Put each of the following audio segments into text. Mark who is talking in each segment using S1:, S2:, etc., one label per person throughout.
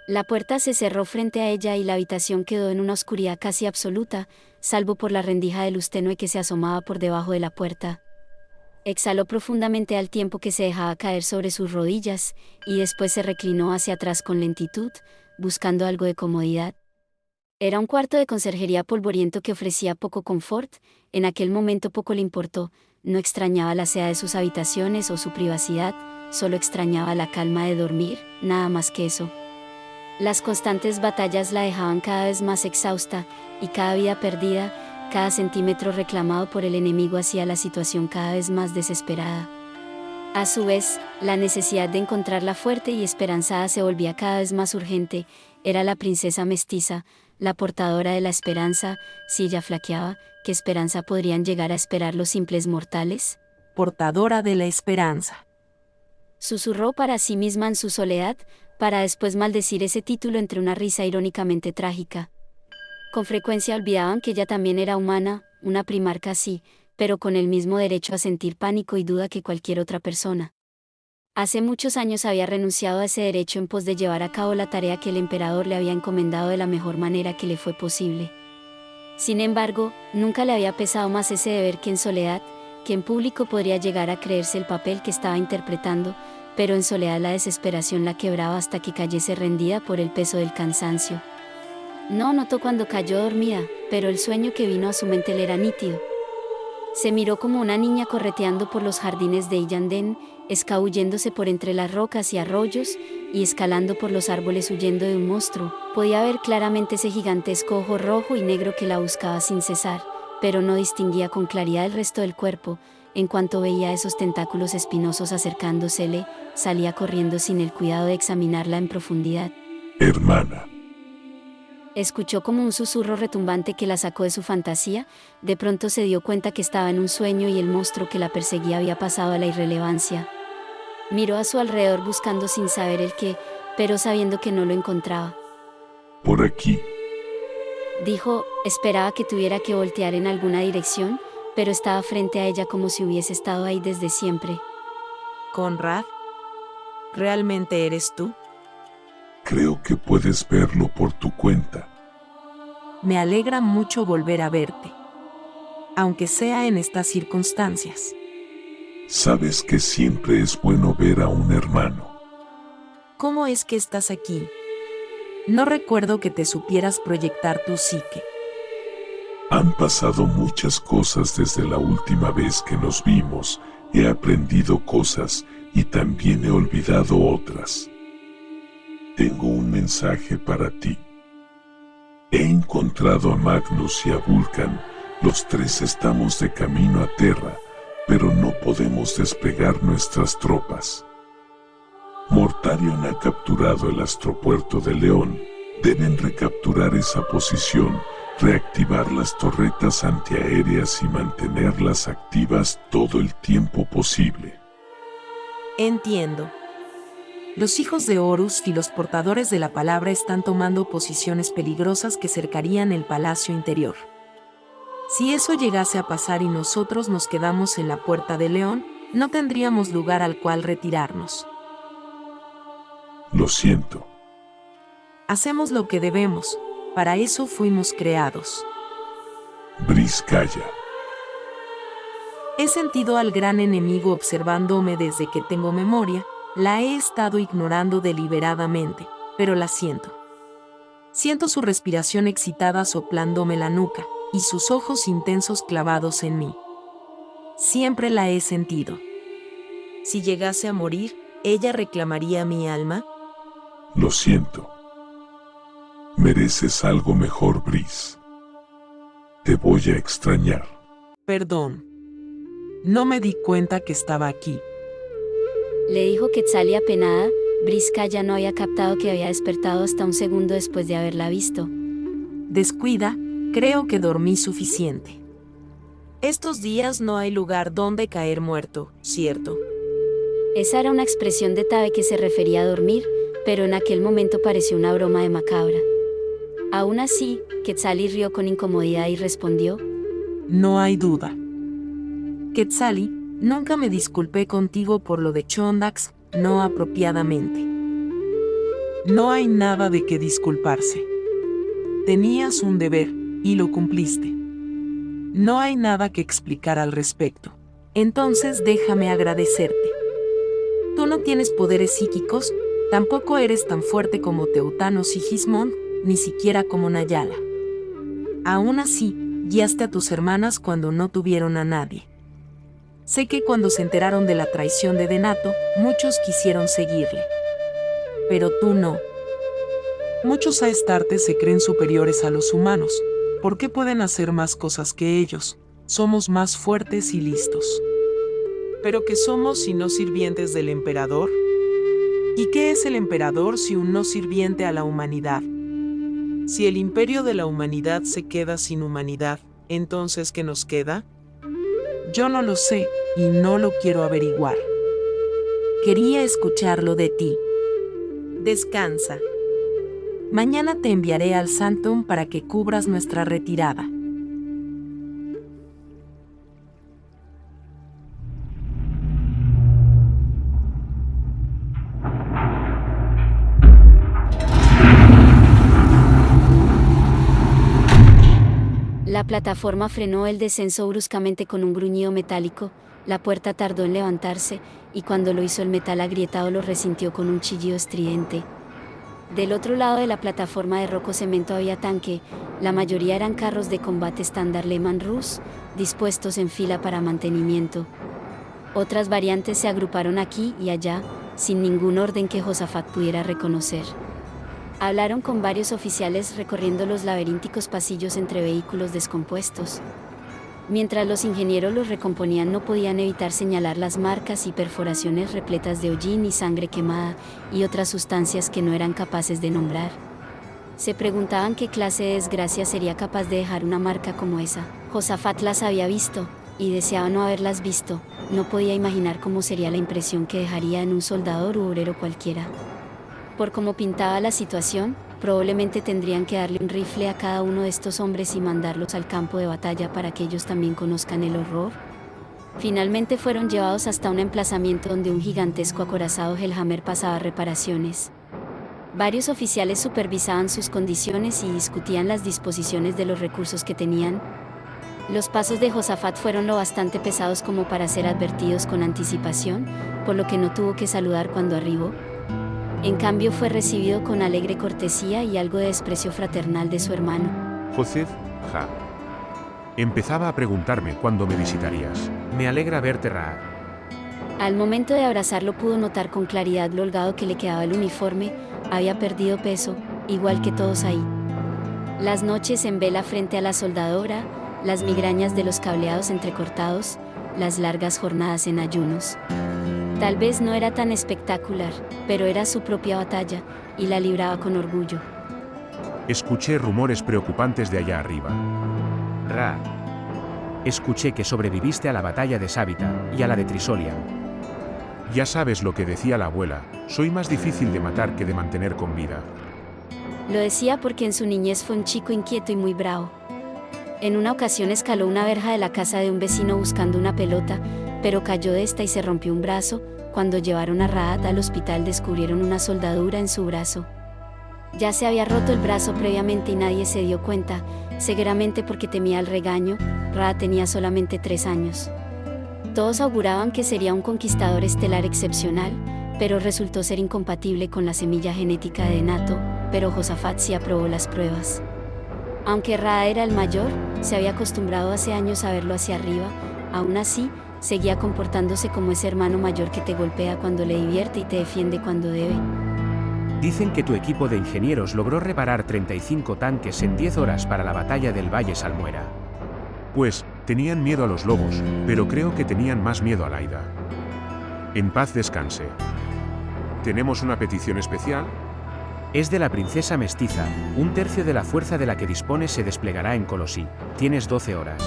S1: La puerta se cerró frente a ella y la habitación quedó en una oscuridad casi absoluta, salvo por la rendija de luz tenue que se asomaba por debajo de la puerta. Exhaló profundamente al tiempo que se dejaba caer sobre sus rodillas, y después se reclinó hacia atrás con lentitud, buscando algo de comodidad. Era un cuarto de conserjería polvoriento que ofrecía poco confort. En aquel momento poco le importó, no extrañaba la seda de sus habitaciones o su privacidad, solo extrañaba la calma de dormir, nada más que eso. Las constantes batallas la dejaban cada vez más exhausta, y cada vida perdida, cada centímetro reclamado por el enemigo hacía la situación cada vez más desesperada. A su vez, la necesidad de encontrarla fuerte y esperanzada se volvía cada vez más urgente. Era la princesa mestiza, la portadora de la esperanza. Si ella flaqueaba, ¿qué esperanza podrían llegar a esperar los simples mortales?
S2: Portadora de la esperanza.
S1: Susurró para sí misma en su soledad, para después maldecir ese título entre una risa irónicamente trágica. Con frecuencia olvidaban que ella también era humana, una primarca sí, pero con el mismo derecho a sentir pánico y duda que cualquier otra persona. Hace muchos años había renunciado a ese derecho en pos de llevar a cabo la tarea que el emperador le había encomendado de la mejor manera que le fue posible. Sin embargo, nunca le había pesado más ese deber que en soledad, que en público podría llegar a creerse el papel que estaba interpretando, pero en soledad la desesperación la quebraba hasta que cayese rendida por el peso del cansancio. No notó cuando cayó dormida, pero el sueño que vino a su mente le era nítido. Se miró como una niña correteando por los jardines de Illandén, escabulléndose por entre las rocas y arroyos, y escalando por los árboles huyendo de un monstruo. Podía ver claramente ese gigantesco ojo rojo y negro que la buscaba sin cesar, pero no distinguía con claridad el resto del cuerpo. En cuanto veía esos tentáculos espinosos acercándosele, salía corriendo sin el cuidado de examinarla en profundidad.
S3: Hermana.
S1: Escuchó como un susurro retumbante que la sacó de su fantasía. De pronto se dio cuenta que estaba en un sueño y el monstruo que la perseguía había pasado a la irrelevancia. Miró a su alrededor buscando sin saber el qué, pero sabiendo que no lo encontraba.
S3: Por aquí.
S1: Dijo, esperaba que tuviera que voltear en alguna dirección, pero estaba frente a ella como si hubiese estado ahí desde siempre.
S2: Conrad, ¿realmente eres tú?
S3: Creo que puedes verlo por tu cuenta.
S2: Me alegra mucho volver a verte, aunque sea en estas circunstancias.
S3: Sabes que siempre es bueno ver a un hermano.
S2: ¿Cómo es que estás aquí? No recuerdo que te supieras proyectar tu psique.
S3: Han pasado muchas cosas desde la última vez que nos vimos. He aprendido cosas y también he olvidado otras. Tengo un mensaje para ti. He encontrado a Magnus y a Vulcan. Los tres estamos de camino a Terra, pero no podemos desplegar nuestras tropas. Mortarion ha capturado el astropuerto de León. Deben recapturar esa posición, reactivar las torretas antiaéreas y mantenerlas activas todo el tiempo posible.
S2: Entiendo. Los hijos de Horus y los portadores de la palabra están tomando posiciones peligrosas que cercarían el palacio interior. Si eso llegase a pasar y nosotros nos quedamos en la Puerta de León, no tendríamos lugar al cual retirarnos.
S3: Lo siento.
S2: Hacemos lo que debemos, para eso fuimos creados.
S3: Brice, calla.
S2: He sentido al gran enemigo observándome desde que tengo memoria. La he estado ignorando deliberadamente, pero la siento. Siento su respiración excitada soplándome la nuca, y sus ojos intensos clavados en mí. Siempre la he sentido. Si llegase a morir, ¿ella reclamaría mi alma?
S3: Lo siento. Mereces algo mejor, Brice. Te voy a extrañar.
S2: Perdón. No me di cuenta que estaba aquí.
S1: Le dijo Quetzali apenada. Brisca ya no había captado que había despertado hasta un segundo después de haberla visto.
S2: Descuida, creo que dormí suficiente. Estos días no hay lugar donde caer muerto, ¿cierto?
S1: Esa era una expresión de Tabe que se refería a dormir, pero en aquel momento pareció una broma de macabra. Aún así, Quetzali rió con incomodidad y respondió:
S2: No hay duda. Quetzali, nunca me disculpé contigo por lo de Chondax, no apropiadamente. No hay nada de qué disculparse. Tenías un deber, y lo cumpliste. No hay nada que explicar al respecto. Entonces déjame agradecerte. Tú no tienes poderes psíquicos, tampoco eres tan fuerte como Teutano Sigismund, ni siquiera como Nayala. Aún así, guiaste a tus hermanas cuando no tuvieron a nadie. Sé que cuando se enteraron de la traición de Denato, muchos quisieron seguirle. Pero tú no. Muchos Aestartes se creen superiores a los humanos, porque pueden hacer más cosas que ellos. Somos más fuertes y listos. ¿Pero qué somos si no sirvientes del emperador? ¿Y qué es el emperador si un no sirviente a la humanidad? Si el imperio de la humanidad se queda sin humanidad, ¿entonces qué nos queda? Yo no lo sé, y no lo quiero averiguar. Quería escucharlo de ti. Descansa. Mañana te enviaré al Sanctum para que cubras nuestra retirada.
S1: La plataforma frenó el descenso bruscamente con un gruñido metálico, la puerta tardó en levantarse, y cuando lo hizo el metal agrietado lo resintió con un chillido estridente. Del otro lado de la plataforma de roco cemento había tanque, la mayoría eran carros de combate estándar Lehman Russ, dispuestos en fila para mantenimiento. Otras variantes se agruparon aquí y allá, sin ningún orden que Josafat pudiera reconocer. Hablaron con varios oficiales recorriendo los laberínticos pasillos entre vehículos descompuestos. Mientras los ingenieros los recomponían, no podían evitar señalar las marcas y perforaciones repletas de hollín y sangre quemada, y otras sustancias que no eran capaces de nombrar. Se preguntaban qué clase de desgracia sería capaz de dejar una marca como esa. Josafat las había visto, y deseaba no haberlas visto. No podía imaginar cómo sería la impresión que dejaría en un soldador u obrero cualquiera. Por cómo pintaba la situación, probablemente tendrían que darle un rifle a cada uno de estos hombres y mandarlos al campo de batalla para que ellos también conozcan el horror. Finalmente fueron llevados hasta un emplazamiento donde un gigantesco acorazado Hellhammer pasaba reparaciones. Varios oficiales supervisaban sus condiciones y discutían las disposiciones de los recursos que tenían. Los pasos de Josafat fueron lo bastante pesados como para ser advertidos con anticipación, por lo que no tuvo que saludar cuando arribó. En cambio fue recibido con alegre cortesía y algo de desprecio fraternal de su hermano.
S4: Josef, ja. Empezaba a preguntarme cuándo me visitarías.
S5: Me alegra verte, Raad.
S1: Al momento de abrazarlo pudo notar con claridad lo holgado que le quedaba el uniforme, había perdido peso, igual que todos ahí. Las noches en vela frente a la soldadora, las migrañas de los cableados entrecortados, las largas jornadas en ayunos. Tal vez no era tan espectacular, pero era su propia batalla, y la libraba con orgullo.
S4: Escuché rumores preocupantes de allá arriba.
S5: Raad. Escuché que sobreviviste a la batalla de Sábita y a la de Trisolian.
S4: Ya sabes lo que decía la abuela, soy más difícil de matar que de mantener con vida.
S1: Lo decía porque en su niñez fue un chico inquieto y muy bravo. En una ocasión escaló una verja de la casa de un vecino buscando una pelota, pero cayó de esta y se rompió un brazo. Cuando llevaron a Raad al hospital descubrieron una soldadura en su brazo. Ya se había roto el brazo previamente y nadie se dio cuenta, seguramente porque temía el regaño. Raad tenía solamente 3 años. Todos auguraban que sería un conquistador estelar excepcional, pero resultó ser incompatible con la semilla genética de Denato, pero Josafat sí aprobó las pruebas. Aunque Raad era el mayor, se había acostumbrado hace años a verlo hacia arriba, aún así, seguía comportándose como ese hermano mayor que te golpea cuando le divierte y te defiende cuando debe.
S5: Dicen que tu equipo de ingenieros logró reparar 35 tanques en 10 horas para la batalla del Valle Salmuera.
S4: Pues, tenían miedo a los lobos, pero creo que tenían más miedo a Laida. En paz descanse. ¿Tenemos una petición especial?
S5: Es de la princesa mestiza, 1/3 de la fuerza de la que dispones se desplegará en Colosí. Tienes 12 horas.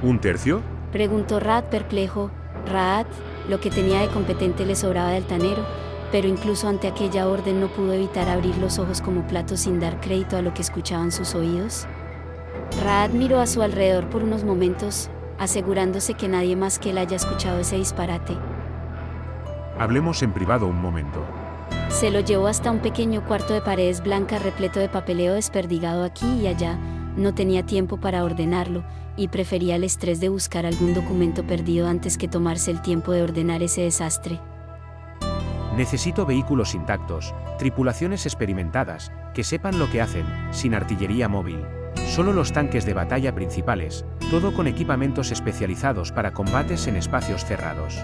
S4: ¿1/3?
S1: Preguntó Raad perplejo. Raad, lo que tenía de competente le sobraba de altanero, pero incluso ante aquella orden no pudo evitar abrir los ojos como platos sin dar crédito a lo que escuchaban sus oídos. Raad miró a su alrededor por unos momentos, asegurándose que nadie más que él haya escuchado ese disparate.
S4: Hablemos en privado un momento.
S1: Se lo llevó hasta un pequeño cuarto de paredes blancas repleto de papeleo desperdigado aquí y allá. No tenía tiempo para ordenarlo, y prefería el estrés de buscar algún documento perdido antes que tomarse el tiempo de ordenar ese desastre.
S5: Necesito vehículos intactos, tripulaciones experimentadas, que sepan lo que hacen, sin artillería móvil. Solo los tanques de batalla principales, todo con equipamientos especializados para combates en espacios cerrados.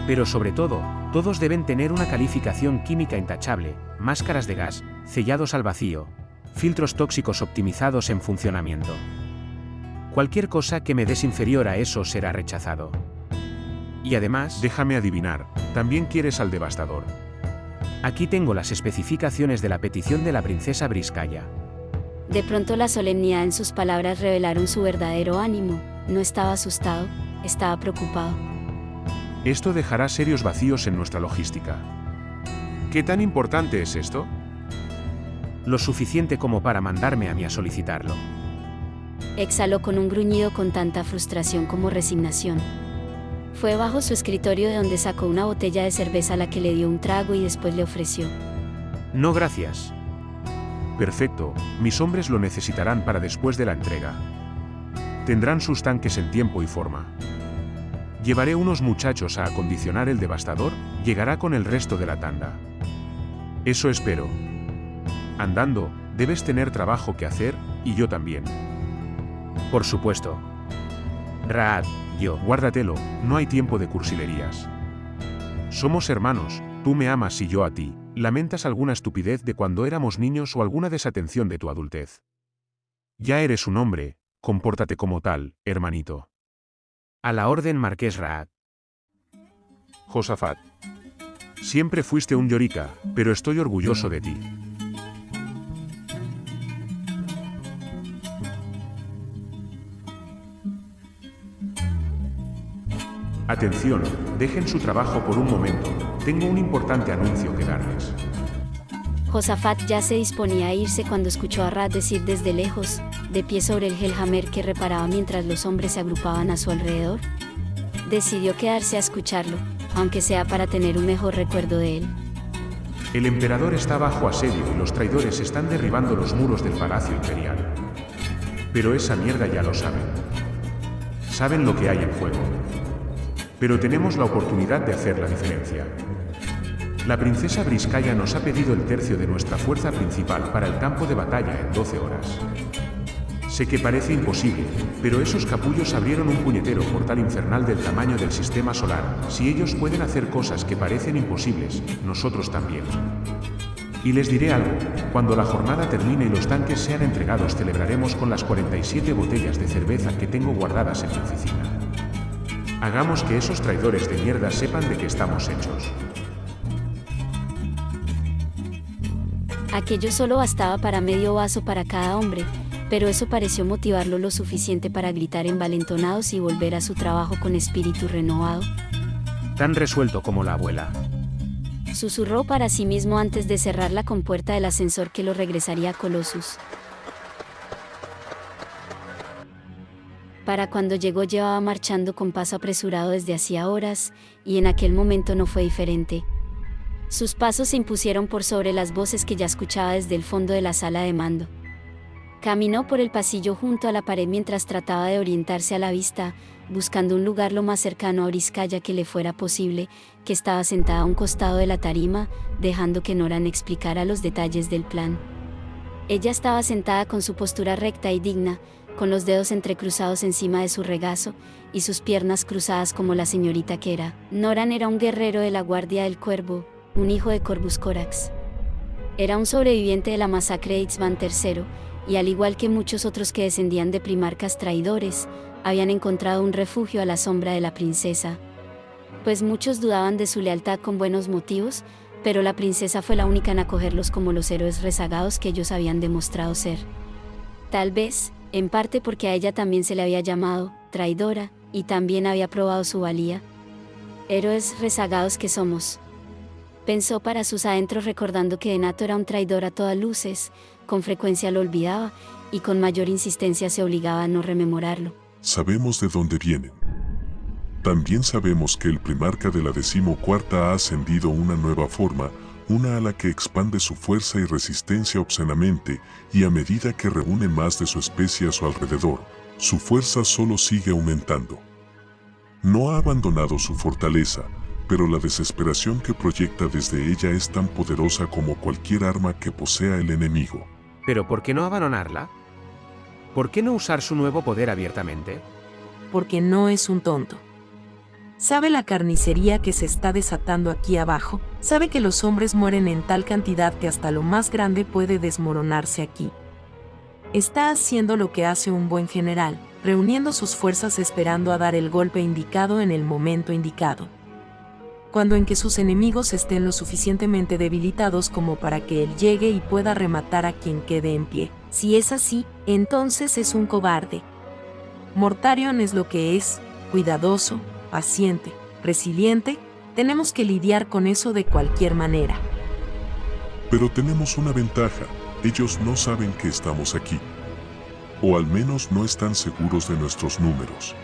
S5: Pero sobre todo, todos deben tener una calificación química intachable, máscaras de gas, sellados al vacío, filtros tóxicos optimizados en funcionamiento. Cualquier cosa que me des inferior a eso será rechazado. Y además,
S4: Déjame adivinar, también quieres al devastador.
S5: aquí tengo las especificaciones de la petición de la princesa Briskaya.
S1: De pronto la solemnidad en sus palabras revelaron su verdadero ánimo. No estaba asustado, estaba preocupado.
S4: Esto dejará serios vacíos en nuestra logística. ¿Qué tan importante es esto?
S5: Lo suficiente como para mandarme a mí a solicitarlo.
S1: Exhaló con un gruñido con tanta frustración como resignación. Fue bajo su escritorio de donde sacó una botella de cerveza a la que le dio un trago y después le ofreció.
S5: No, gracias.
S4: Perfecto, mis hombres lo necesitarán para después de la entrega. Tendrán sus tanques en tiempo y forma. Llevaré unos muchachos a acondicionar el devastador, llegará con el resto de la tanda. Eso espero. Andando, debes tener trabajo que hacer, y yo también.
S5: Por supuesto. Raad, yo.
S4: Guárdatelo, no hay tiempo de cursilerías. Somos hermanos, tú me amas y yo a ti. Lamentas alguna estupidez de cuando éramos niños o alguna desatención de tu adultez. Ya eres un hombre, compórtate como tal, hermanito.
S5: A la orden, Marqués Raad.
S4: Josafat. Siempre fuiste un llorica, pero estoy orgulloso de ti. Atención, dejen su trabajo por un momento, tengo un importante anuncio que darles.
S1: Josafat ya se disponía a irse cuando escuchó a Raad decir desde lejos, de pie sobre el Hellhammer que reparaba mientras los hombres se agrupaban a su alrededor. Decidió quedarse a escucharlo, aunque sea para tener un mejor recuerdo de él.
S4: El emperador está bajo asedio y los traidores están derribando los muros del Palacio Imperial. Pero esa mierda ya lo saben. Saben lo que hay en juego. Pero tenemos la oportunidad de hacer la diferencia. La princesa Briskaya nos ha pedido el tercio de nuestra fuerza principal para el campo de batalla en 12 horas. Sé que parece imposible, pero esos capullos abrieron un puñetero portal infernal del tamaño del sistema solar. Si ellos pueden hacer cosas que parecen imposibles, nosotros también. Y les diré algo, cuando la jornada termine y los tanques sean entregados celebraremos con las 47 botellas de cerveza que tengo guardadas en mi oficina. Hagamos que esos traidores de mierda sepan de qué estamos hechos.
S1: Aquello solo bastaba para medio vaso para cada hombre, pero eso pareció motivarlo lo suficiente para gritar envalentonados y volver a su trabajo con espíritu renovado.
S5: Tan resuelto como la abuela.
S1: Susurró para sí mismo antes de cerrar la compuerta del ascensor que lo regresaría a Colossus. Para cuando llegó llevaba marchando con paso apresurado desde hacía horas, y en aquel momento no fue diferente. Sus pasos se impusieron por sobre las voces que ya escuchaba desde el fondo de la sala de mando. Caminó por el pasillo junto a la pared mientras trataba de orientarse a la vista, buscando un lugar lo más cercano a Briskaya que le fuera posible, que estaba sentada a un costado de la tarima, dejando que Noran explicara los detalles del plan. Ella estaba sentada con su postura recta y digna, con los dedos entrecruzados encima de su regazo, y sus piernas cruzadas como la señorita que era. Noran era un guerrero de la Guardia del Cuervo, un hijo de Corvus Corax. Era un sobreviviente de la masacre de Itzvan III, y al igual que muchos otros que descendían de primarcas traidores, habían encontrado un refugio a la sombra de la princesa. Pues muchos dudaban de su lealtad con buenos motivos, pero la princesa fue la única en acogerlos como los héroes rezagados que ellos habían demostrado ser. Tal vez, en parte porque a ella también se le había llamado traidora, y también había probado su valía. Héroes rezagados que somos. Pensó para sus adentros recordando que Denato era un traidor a todas luces, con frecuencia lo olvidaba, y con mayor insistencia se obligaba a no rememorarlo.
S3: Sabemos de dónde vienen. También sabemos que el primarca de la 14ª ha ascendido una nueva forma, una ala que expande su fuerza y resistencia obscenamente, y a medida que reúne más de su especie a su alrededor, su fuerza solo sigue aumentando. No ha abandonado su fortaleza, pero la desesperación que proyecta desde ella es tan poderosa como cualquier arma que posea el enemigo.
S5: ¿Pero por qué no abandonarla? ¿Por qué no usar su nuevo poder abiertamente?
S2: Porque no es un tonto. Sabe la carnicería que se está desatando aquí abajo, sabe que los hombres mueren en tal cantidad que hasta lo más grande puede desmoronarse aquí. Está haciendo lo que hace un buen general, reuniendo sus fuerzas esperando a dar el golpe indicado en el momento indicado. Cuando en que sus enemigos estén lo suficientemente debilitados como para que él llegue y pueda rematar a quien quede en pie. Si es así, entonces es un cobarde. Mortarion es lo que es, cuidadoso, paciente, resiliente, tenemos que lidiar con eso de cualquier manera.
S3: Pero tenemos una ventaja, ellos no saben que estamos aquí. O al menos no están seguros de nuestros números.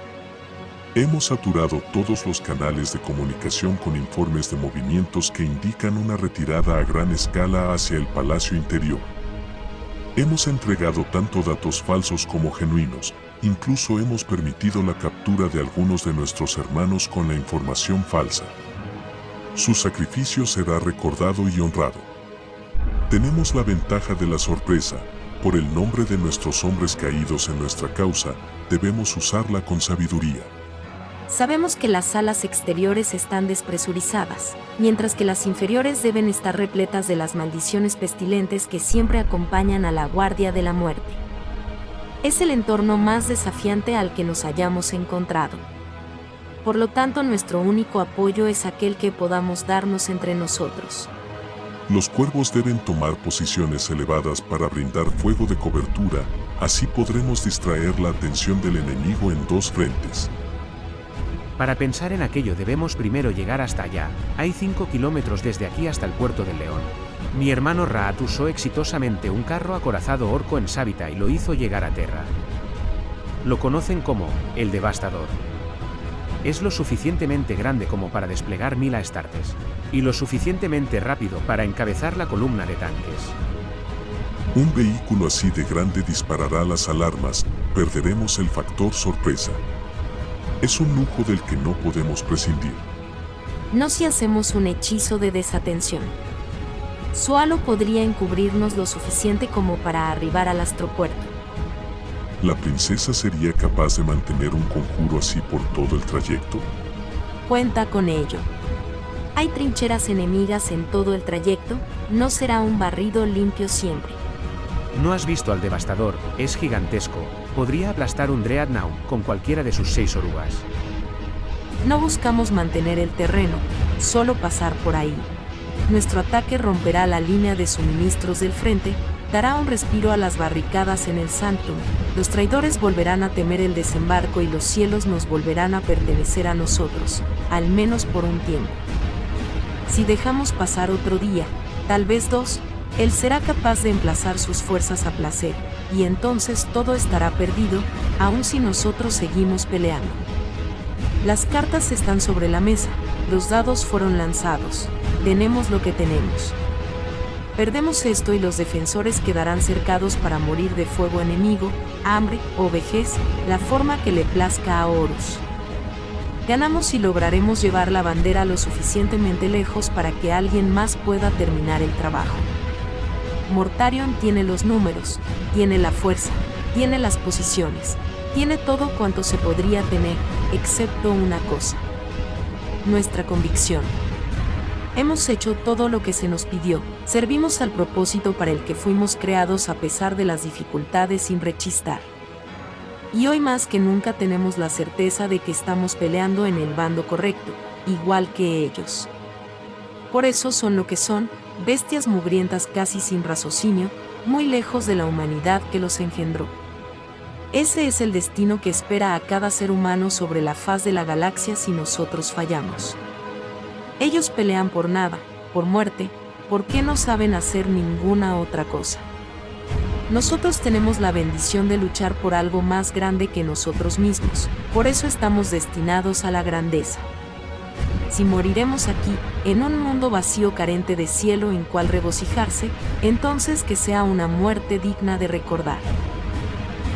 S3: Hemos saturado todos los canales de comunicación con informes de movimientos que indican una retirada a gran escala hacia el palacio interior. Hemos entregado tanto datos falsos como genuinos, incluso hemos permitido la captura de algunos de nuestros hermanos con la información falsa. Su sacrificio será recordado y honrado. Tenemos la ventaja de la sorpresa. Por el nombre de nuestros hombres caídos en nuestra causa, debemos usarla con sabiduría.
S2: Sabemos que las salas exteriores están despresurizadas, mientras que las inferiores deben estar repletas de las maldiciones pestilentes que siempre acompañan a la Guardia de la Muerte. Es el entorno más desafiante al que nos hayamos encontrado. Por lo tanto, nuestro único apoyo es aquel que podamos darnos entre nosotros.
S3: Los cuervos deben tomar posiciones elevadas para brindar fuego de cobertura, así podremos distraer la atención del enemigo en dos frentes.
S5: Para pensar en aquello debemos primero llegar hasta allá. Hay 5 kilómetros desde aquí hasta el puerto del León. Mi hermano Raat usó exitosamente un carro acorazado orco en Sábita y lo hizo llegar a Terra. Lo conocen como el Devastador. Es lo suficientemente grande como para desplegar 1000 astartes, y lo suficientemente rápido para encabezar la columna de tanques.
S3: Un vehículo así de grande disparará las alarmas, perderemos el factor sorpresa. Es un lujo del que no podemos prescindir.
S2: No si hacemos un hechizo de desatención. Su halo podría encubrirnos lo suficiente como para arribar al astropuerto.
S3: ¿La princesa sería capaz de mantener un conjuro así por todo el trayecto?
S2: Cuenta con ello. Hay trincheras enemigas en todo el trayecto, no será un barrido limpio siempre.
S5: ¿No has visto al Devastador? Es gigantesco. Podría aplastar un Dreadnought con cualquiera de sus 6 orugas.
S2: No buscamos mantener el terreno, solo pasar por ahí. Nuestro ataque romperá la línea de suministros del frente, dará un respiro a las barricadas en el Sanctum, los traidores volverán a temer el desembarco y los cielos nos volverán a pertenecer a nosotros, al menos por un tiempo. Si dejamos pasar otro día, tal vez 2, él será capaz de emplazar sus fuerzas a placer, y entonces todo estará perdido, aun si nosotros seguimos peleando. Las cartas están sobre la mesa, los dados fueron lanzados, tenemos lo que tenemos. Perdemos esto y los defensores quedarán cercados para morir de fuego enemigo, hambre o vejez, la forma que le plazca a Horus. Ganamos si lograremos llevar la bandera lo suficientemente lejos para que alguien más pueda terminar el trabajo. Mortarion tiene los números, tiene la fuerza, tiene las posiciones, tiene todo cuanto se podría tener, excepto una cosa: nuestra convicción. Hemos hecho todo lo que se nos pidió, servimos al propósito para el que fuimos creados a pesar de las dificultades sin rechistar. Y hoy más que nunca tenemos la certeza de que estamos peleando en el bando correcto, igual que ellos. Por eso son lo que son, bestias mugrientas casi sin raciocinio, muy lejos de la humanidad que los engendró. Ese es el destino que espera a cada ser humano sobre la faz de la galaxia si nosotros fallamos. Ellos pelean por nada, por muerte, porque no saben hacer ninguna otra cosa. Nosotros tenemos la bendición de luchar por algo más grande que nosotros mismos, por eso estamos destinados a la grandeza. Si moriremos aquí, en un mundo vacío carente de cielo en cual regocijarse, entonces que sea una muerte digna de recordar.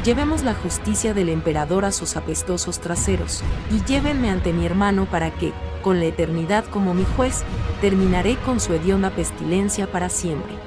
S2: Llevemos la justicia del emperador a sus apestosos traseros, y llévenme ante mi hermano para que, con la eternidad como mi juez, terminaré con su hedionda pestilencia para siempre.